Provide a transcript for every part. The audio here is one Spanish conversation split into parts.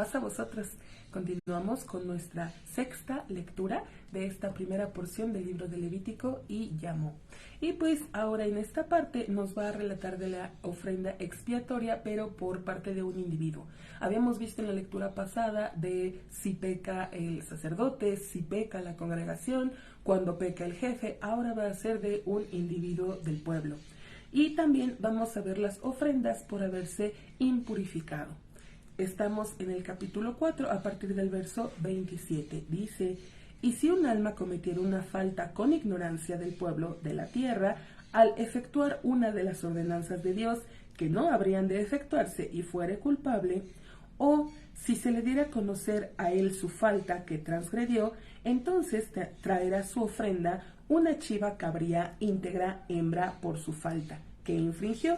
pasa a vosotros. Continuamos con nuestra sexta lectura de esta primera porción del libro de Levítico y llamó. Y pues ahora en esta parte nos va a relatar de la ofrenda expiatoria, pero por parte de un individuo. Habíamos visto en la lectura pasada de si peca el sacerdote, si peca la congregación, cuando peca el jefe. Ahora va a ser de un individuo del pueblo. Y también vamos a ver las ofrendas por haberse impurificado. Estamos en el capítulo 4 a partir del verso 27. Dice: y si un alma cometiera una falta con ignorancia del pueblo de la tierra, al efectuar una de las ordenanzas de Dios que no habrían de efectuarse y fuere culpable, o si se le diera a conocer a él su falta que transgredió, entonces traerá su ofrenda una chiva cabría íntegra hembra por su falta que infringió,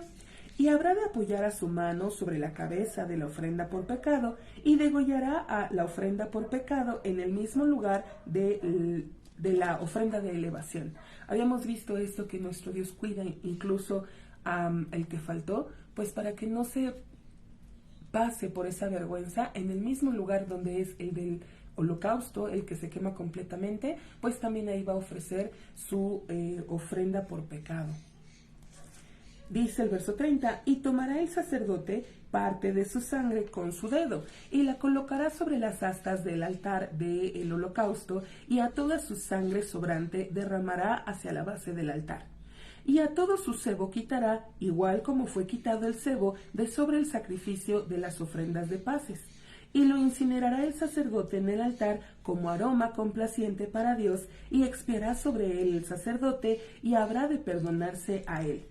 y habrá de apoyar a su mano sobre la cabeza de la ofrenda por pecado, y degollará a la ofrenda por pecado en el mismo lugar de la ofrenda de elevación. Habíamos visto esto, que nuestro Dios cuida incluso el que faltó, pues para que no se pase por esa vergüenza. En el mismo lugar donde es el del holocausto, el que se quema completamente, pues también ahí va a ofrecer su ofrenda por pecado. Dice el verso 30, y tomará el sacerdote parte de su sangre con su dedo, y la colocará sobre las astas del altar del holocausto, y a toda su sangre sobrante derramará hacia la base del altar. Y a todo su sebo quitará, igual como fue quitado el sebo de sobre el sacrificio de las ofrendas de paces. Y lo incinerará el sacerdote en el altar como aroma complaciente para Dios, y expiará sobre él el sacerdote, y habrá de perdonarse a él.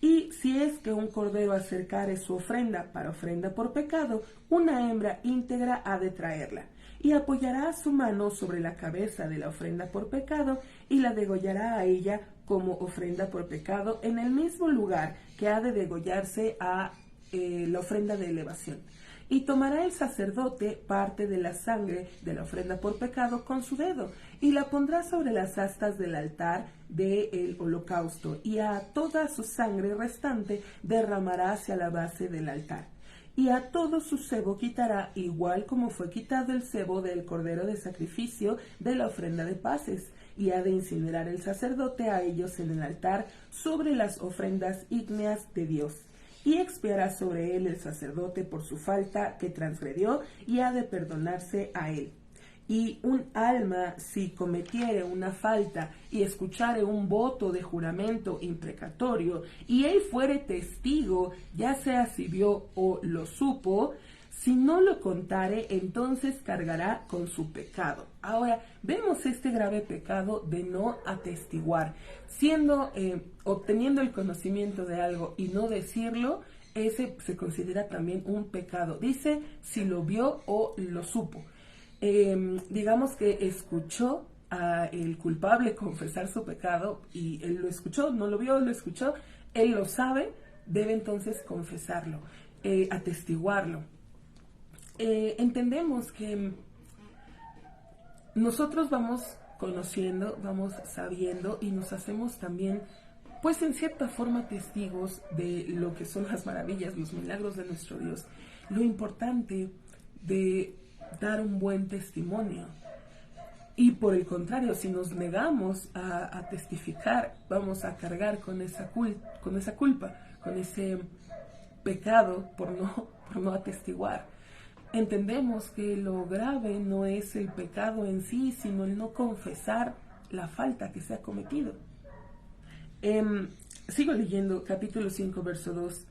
Y si es que un cordero acercare su ofrenda para ofrenda por pecado, una hembra íntegra ha de traerla, y apoyará su mano sobre la cabeza de la ofrenda por pecado, y la degollará a ella como ofrenda por pecado en el mismo lugar que ha de degollarse a la ofrenda de elevación. Y tomará el sacerdote parte de la sangre de la ofrenda por pecado con su dedo, y la pondrá sobre las astas del altar del holocausto, y a toda su sangre restante derramará hacia la base del altar. Y a todo su sebo quitará, igual como fue quitado el sebo del cordero de sacrificio de la ofrenda de paces, y ha de incinerar el sacerdote a ellos en el altar sobre las ofrendas ígneas de Dios. Y expiará sobre él el sacerdote por su falta que transgredió, y ha de perdonarse a él. Y un alma, si cometiere una falta y escuchare un voto de juramento imprecatorio, y él fuere testigo, ya sea si vio o lo supo, si no lo contare, entonces cargará con su pecado. Ahora, vemos este grave pecado de no atestiguar. Obteniendo el conocimiento de algo y no decirlo, ese se considera también un pecado. Dice si lo vio o lo supo. Digamos que escuchó a el culpable confesar su pecado, y él lo escuchó, no lo vio, lo escuchó, él lo sabe, debe entonces confesarlo, atestiguarlo. Entendemos que nosotros vamos conociendo, vamos sabiendo, y nos hacemos también, pues en cierta forma, testigos de lo que son las maravillas, los milagros de nuestro Dios. Lo importante de dar un buen testimonio. Y por el contrario, si nos negamos a testificar, vamos a cargar con esa culpa, con ese pecado por no atestiguar. Entendemos que lo grave no es el pecado en sí, sino el no confesar la falta que se ha cometido. Sigo leyendo capítulo 5, verso 2.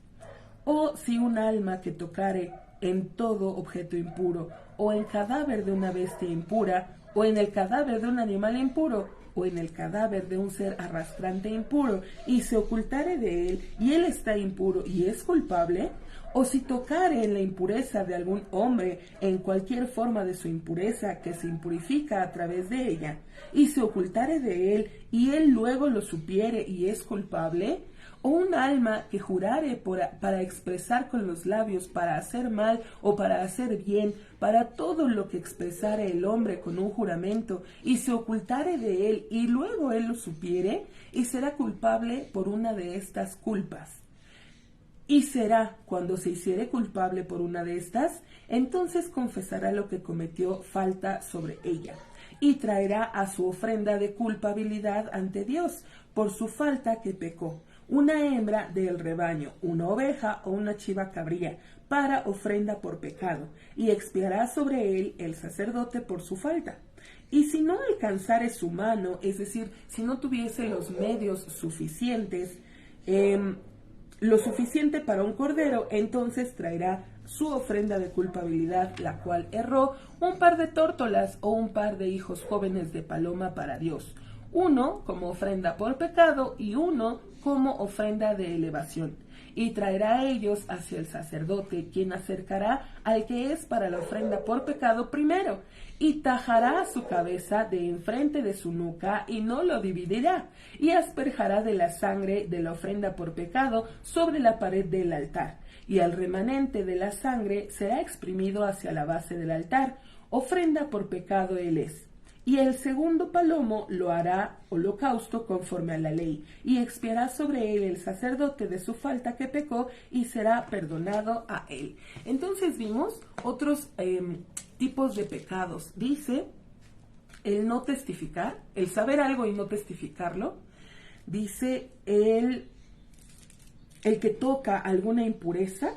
O si un alma que tocare en todo objeto impuro, o en cadáver de una bestia impura, o en el cadáver de un animal impuro, o en el cadáver de un ser arrastrante impuro, y se ocultare de él, y él está impuro y es culpable, o si tocare en la impureza de algún hombre, en cualquier forma de su impureza que se impurifica a través de ella, y se ocultare de él, y él luego lo supiere y es culpable, o un alma que jurare para expresar con los labios, para hacer mal o para hacer bien, para todo lo que expresare el hombre con un juramento, y se ocultare de él, y luego él lo supiere, y será culpable por una de estas culpas. Y será cuando se hiciere culpable por una de estas, entonces confesará lo que cometió falta sobre ella, y traerá a su ofrenda de culpabilidad ante Dios por su falta que pecó, una hembra del rebaño, una oveja o una chiva cabría, para ofrenda por pecado, y expiará sobre él el sacerdote por su falta. Y si no alcanzare su mano, es decir, si no tuviese los medios suficientes, lo suficiente para un cordero, entonces traerá su ofrenda de culpabilidad, la cual erró, un par de tórtolas o un par de hijos jóvenes de paloma para Dios, uno como ofrenda por pecado y uno como ofrenda de elevación. Y traerá a ellos hacia el sacerdote, quien acercará al que es para la ofrenda por pecado primero, y tajará su cabeza de enfrente de su nuca, y no lo dividirá, y asperjará de la sangre de la ofrenda por pecado sobre la pared del altar, y el remanente de la sangre será exprimido hacia la base del altar. Ofrenda por pecado él es. Y el segundo palomo lo hará holocausto conforme a la ley, y expiará sobre él el sacerdote de su falta que pecó, y será perdonado a él. Entonces vimos otros tipos de pecados. Dice el no testificar, el saber algo y no testificarlo. Dice el que toca alguna impureza,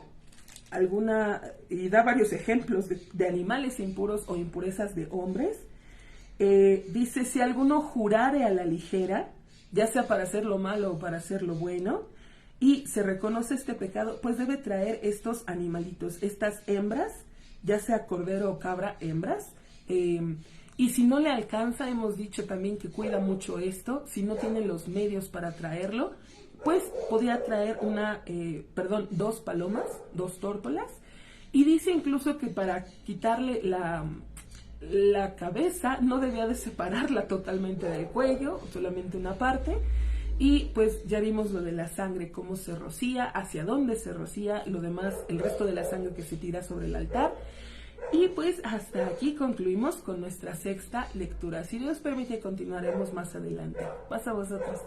y da varios ejemplos de animales impuros o impurezas de hombres. Dice, si alguno jurare a la ligera, ya sea para hacer lo malo o para hacer lo bueno, y se reconoce este pecado, pues debe traer estos animalitos, estas hembras, ya sea cordero o cabra, hembras, y si no le alcanza, hemos dicho también que cuida mucho esto, si no tiene los medios para traerlo, pues podría traer dos palomas, 2 tórtolas, y dice incluso que para quitarle la cabeza no debía de separarla totalmente del cuello, solamente una parte. Y pues ya vimos lo de la sangre, cómo se rocía, hacia dónde se rocía, lo demás, el resto de la sangre que se tira sobre el altar. Y pues hasta aquí concluimos con nuestra 6ª lectura. Si Dios permite, continuaremos más adelante. Pasa a vosotros.